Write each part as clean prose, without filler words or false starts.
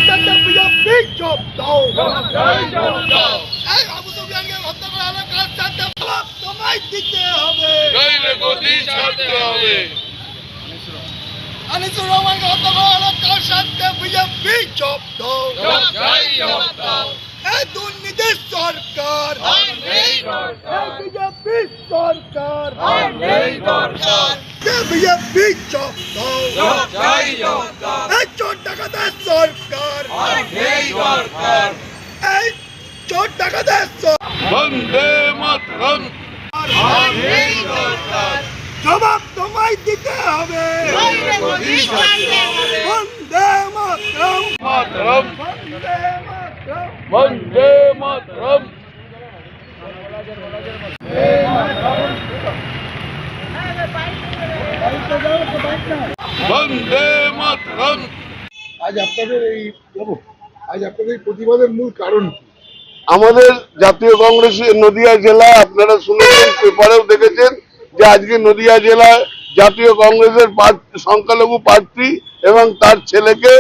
সাথে BJP job দাও এই আবু সুফিয়ানকে হত্যা করা হলো কার সাথে জবাব তোমায় দিতে হবে নইলে গদি ছাড়তে হবে আনিসুর রহমানকে হত্যা করা হলো কার সাথে বিজেপি জব দাও এই দুর্নীতির সরকার বিজেপি সরকার বিজেপি জব দাও এই চোর ডাকাতের সরকার এই চোর ডাকাতের বন্দে মাতরম জবাব তোমায় দিতে হবে বন্দে মাতরম মাতরম বন্দে মাতরম বন্দে মাতরম বন্দে মাতরম আজ আপনাদের এই প্রতিবাদের মূল কারণ কি? আমাদের জাতীয় কংগ্রেসের নদিয়া জেলা আপনারা শুনেছেন, পেপারেও দেখেছেন যে আজকে নদিয়া জেলায় জাতীয় কংগ্রেসের সংখ্যালঘু প্রার্থী এবং তার ছেলেকে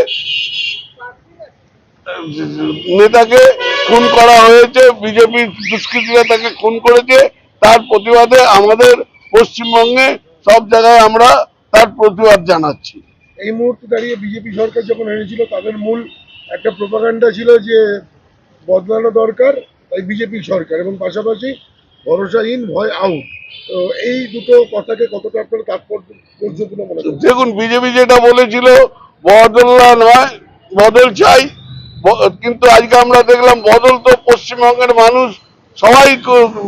নেতাকে খুন করা হয়েছে। বিজেপির দুষ্কৃতীরা তাকে খুন করেছে। তার প্রতিবাদে আমাদের পশ্চিমবঙ্গে সব জায়গায় আমরা তার প্রতিবাদ জানাচ্ছি। এই মুহূর্তে দাঁড়িয়ে বিজেপি সরকার যখন এনেছিল তাদের মূল একটা প্রোপাগান্ডা ছিল যে বদলানো দরকার, তাই বিজেপি সরকার, এবং পাশাপাশি ভরসাহীন ভয় আউট। তো এই দুটো কথাকে কতটা আপনার তাৎপর্যপূর্ণ মনে করেন? দেখুন, বিজেপি যেটা বলেছিল বদলা নয় বদল চাই, কিন্তু আজকে আমরা দেখলাম বদল তো পশ্চিমবঙ্গের মানুষ সবাই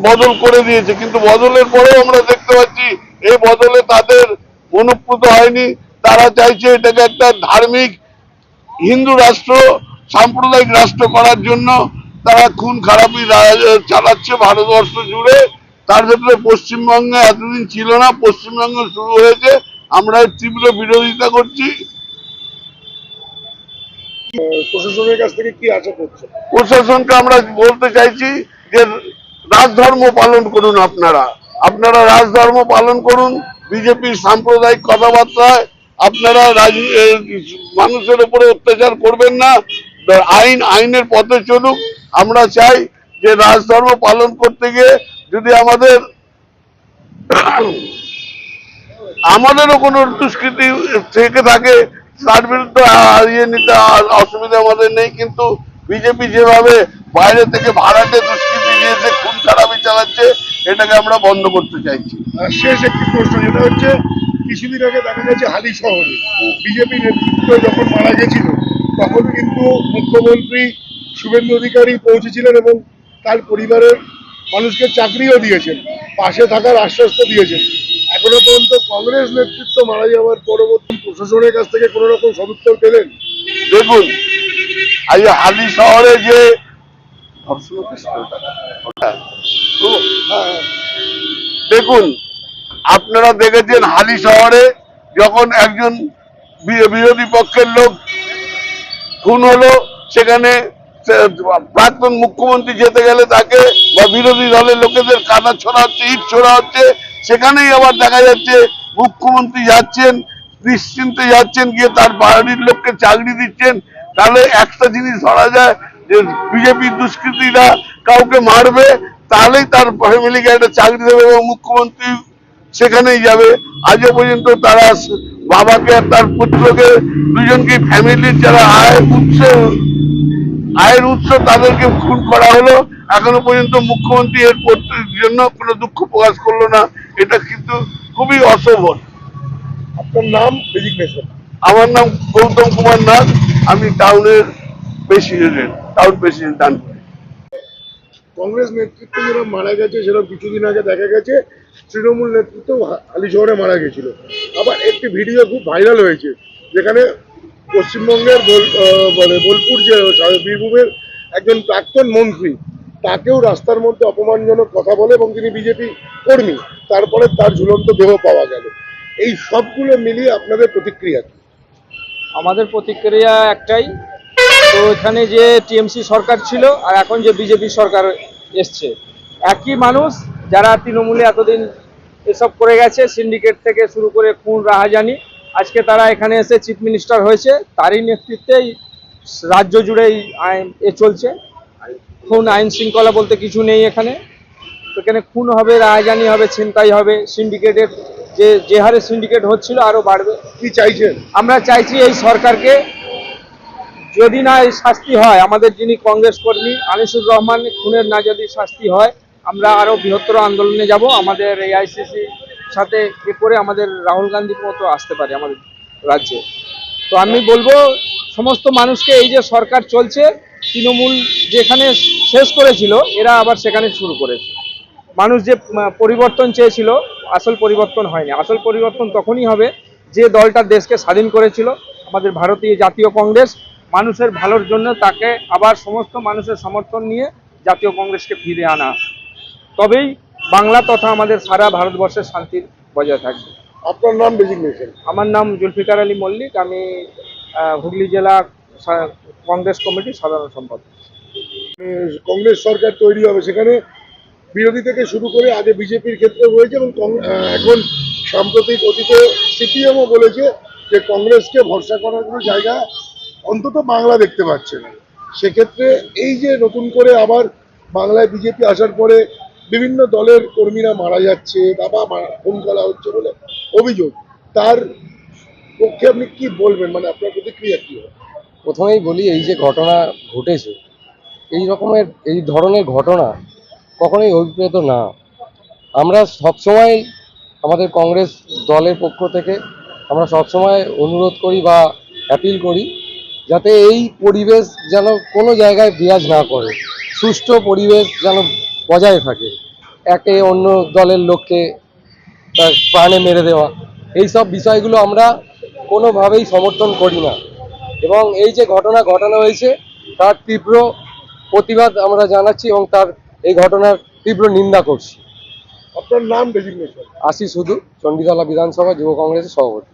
বদল করে দিয়েছে, কিন্তু বদলের পরেও আমরা দেখতে পাচ্ছি এই বদলে তাদের অনুপ্রুত হয়নি। তারা চাইছে এটাকে একটা ধার্মিক হিন্দু রাষ্ট্র, সাম্প্রদায়িক রাষ্ট্র করার জন্য তারা খুন খারাপি চালাচ্ছে ভারতবর্ষ জুড়ে। তার ভেতরে পশ্চিমবঙ্গে এতদিন ছিল না, পশ্চিমবঙ্গে শুরু হয়েছে। আমরা তীব্র বিরোধিতা করছি। প্রশাসনের কাছ থেকে কি আশা করছে? প্রশাসনকে আমরা বলতে চাইছি যে রাজধর্ম পালন করুন, আপনারা রাজধর্ম পালন করুন। বিজেপির সাম্প্রদায়িক কথাবার্তায় আপনারা মানুষের উপরে অত্যাচার করবেন না। আইনের পথে চলুক। আমরা চাই যে রাজধর্ম পালন করতে গিয়ে যদি আমাদেরও কোনো দুষ্কৃতি থেকে থাকে তার বিরুদ্ধে নিতে অসুবিধা আমাদের নেই, কিন্তু বিজেপি যেভাবে বাইরে থেকে ভাড়াটে দুষ্কৃতি নিয়েছে খুন খারাপি চালাচ্ছে, এটাকে আমরা বন্ধ করতে চাইছি। শেষ একটি প্রশ্ন, যেটা হচ্ছে কিছুদিন আগে দেখা গেছে হালি শহরে বিজেপি নেতৃত্ব যখন মারা গেছিল তখন কিন্তু মুখ্যমন্ত্রী শুভেন্দু অধিকারী পৌঁছেছিলেন এবং তার পরিবারের মানুষকে চাকরিও দিয়েছেন, পাশে থাকার আশ্বাস দিয়েছেন। এখনো পর্যন্ত কংগ্রেস নেতৃত্ব মারা যাওয়ার পরবর্তী প্রশাসনের কাছ থেকে কোনো রকম সদুত্তর পেলেন? দেখুন, আজ হালি শহরে যে দেখুন, আপনারা দেখেছেন হালি শহরে যখন একজন বিরোধী পক্ষের লোক খুন হলো, সেখানে প্রাক্তন মুখ্যমন্ত্রী যেতে গেলে তাকে বা বিরোধী দলের লোকেদের কাদা ছোড়া হচ্ছে, ইট ছোড়া হচ্ছে। সেখানেই আবার দেখা যাচ্ছে মুখ্যমন্ত্রী যাচ্ছেন, নিশ্চিন্তে যাচ্ছেন, গিয়ে তার বাড়ির লোককে চাকরি দিচ্ছেন। তাহলে একটা জিনিস ধরা যায় যে বিজেপির দুষ্কৃতীরা কাউকে মারবে, তাহলেই তার ফ্যামিলিকে একটা চাকরি দেবে এবং মুখ্যমন্ত্রী সেখানেই যাবে। আজও পর্যন্ত তারা বাবাকে আর তার পুত্রকে দুজনকে ফ্যামিলির যারা আয়ের উৎস তাদেরকে খুন করা হলো। এখনো পর্যন্ত মুখ্যমন্ত্রী এর জন্য কোনো দুঃখ প্রকাশ করলো না। এটা কিন্তু খুবই অশোভন। আপনার নাম? বেজিক মেশন। আমার নাম গৌতম কুমার নাথ, আমি টাউনের টাউন প্রেসিডেন্ট দানপুর। কংগ্রেস নেতৃত্ব যেরকম মারা গেছে সেরকম কিছুদিন আগে দেখা গেছে তৃণমূল নেতৃত্ব হালি শহরে মারা গেছিল। আবার একটি ভিডিও খুব ভাইরাল হয়েছে যেখানে পশ্চিমবঙ্গের বোলপুর যে বীরভূমের একজন প্রাক্তন মন্ত্রী, তাকেও রাস্তার মধ্যে অপমানজনক কথা বলে এবং তিনি বিজেপি কর্মী, তারপরে তার ঝুলন্ত দেহ পাওয়া গেল। এই সবগুলো মিলিয়ে আপনাদের প্রতিক্রিয়া কি? আমাদের প্রতিক্রিয়া একটাই, তো এখানে যে টিএমসি সরকার ছিল আর এখন যে বিজেপি সরকার এসছে, একই মানুষ যারা তৃণমূলে এতদিন এসব করে গেছে, সিন্ডিকেট থেকে শুরু করে খুন রাহাজানি, আজকে তারা এখানে এসে চিফ মিনিস্টার হয়েছে, তারই নেতৃত্বেই রাজ্য জুড়েই চলছে। খুন, আইন শৃঙ্খলা বলতে কিছু নেই এখানে। এখানে খুন হবে, রায়জানি হবে, ছিনতাই হবে, সিন্ডিকেটের যে হারে সিন্ডিকেট হচ্ছিল আরো বাড়বে। কি চাইছেন? আমরা চাইছি এই সরকারকে, যদি না এই শাস্তি হয়, আমাদের যিনি কংগ্রেস কর্মী আনিসুর রহমান খুনের না যদি শাস্তি হয়, আমরা আরো বৃহত্তর আন্দোলনে যাব। আমাদের এআইসিসি সাথে করে আমাদের রাহুল গান্ধীর মতো আসতে পারে আমাদের রাজ্যে। তো আমি বলবো সমস্ত মানুষকে, এই যে সরকার চলছে, তৃণমূল যেখানে শেষ করেছিল এরা আবার সেখানে শুরু করেছে। মানুষ যে পরিবর্তন চেয়েছিল, আসল পরিবর্তন হয়নি। আসল পরিবর্তন তখনই হবে যে দলটা দেশকে স্বাধীন করেছিল, আমাদের ভারতীয় জাতীয় কংগ্রেস, মানুষের ভালোর জন্য তাকে আবার সমস্ত মানুষের সমর্থন নিয়ে জাতীয় কংগ্রেসকে ফিরে আনা, তবেই বাংলা তথা আমাদের সারা ভারতবর্ষের শান্তির বজায় থাকবে। আপনার নাম, ডেজিগনেশন? আমার নাম জুলফিকার আলী মল্লিক, আমি হুগলি জেলা কংগ্রেস কমিটির সাধারণ সম্পাদক। কংগ্রেস সরকার তৈরি হবে, সেখানে বিরোধী থেকে শুরু করে আগে বিজেপির ক্ষেত্রে হয়েছে এবং এখন সাম্প্রতিক অতীতে সিপিএমও বলেছে যে কংগ্রেসকে ভরসা করার কোনো জায়গা অন্তত বাংলা দেখতে পাচ্ছে না। সেক্ষেত্রে এই যে নতুন করে আবার বাংলায় বিজেপি আসার পরে বিভিন্ন দলের কর্মীরা মারা যাচ্ছে, বাবা খুন করা হচ্ছে বলে অভিযোগ, তার পক্ষে আপনি কি বলবেন? মানে আপনার প্রতিক্রিয়া কি হবে? প্রথমেই বলি, এই যে ঘটনা ঘটেছে, এই ধরনের ঘটনা কখনোই অভিপ্রেত না। আমরা সবসময় আমাদের কংগ্রেস দলের পক্ষ থেকে আমরা সবসময় অনুরোধ করি বা অ্যাপিল করি যাতে এই পরিবেশ যেন কোনো জায়গায় বিরাজ না করে, সুষ্ঠু পরিবেশ যেন বজায় থাকে। একে অন্য দলের লোককে তার প্রাণে মেরে দেওয়া, এই সব বিষয়গুলো আমরা কোনোভাবেই সমর্থন করি না। এবং এই যে ঘটনা ঘটানো হয়েছে তার তীব্র প্রতিবাদ আমরা জানাচ্ছি এবং এই ঘটনার তীব্র নিন্দা করছি। আপনার নাম, ডেজিগনেশন? আসি শুধু চণ্ডীতলা বিধানসভা যুব কংগ্রেসের সভাপতি।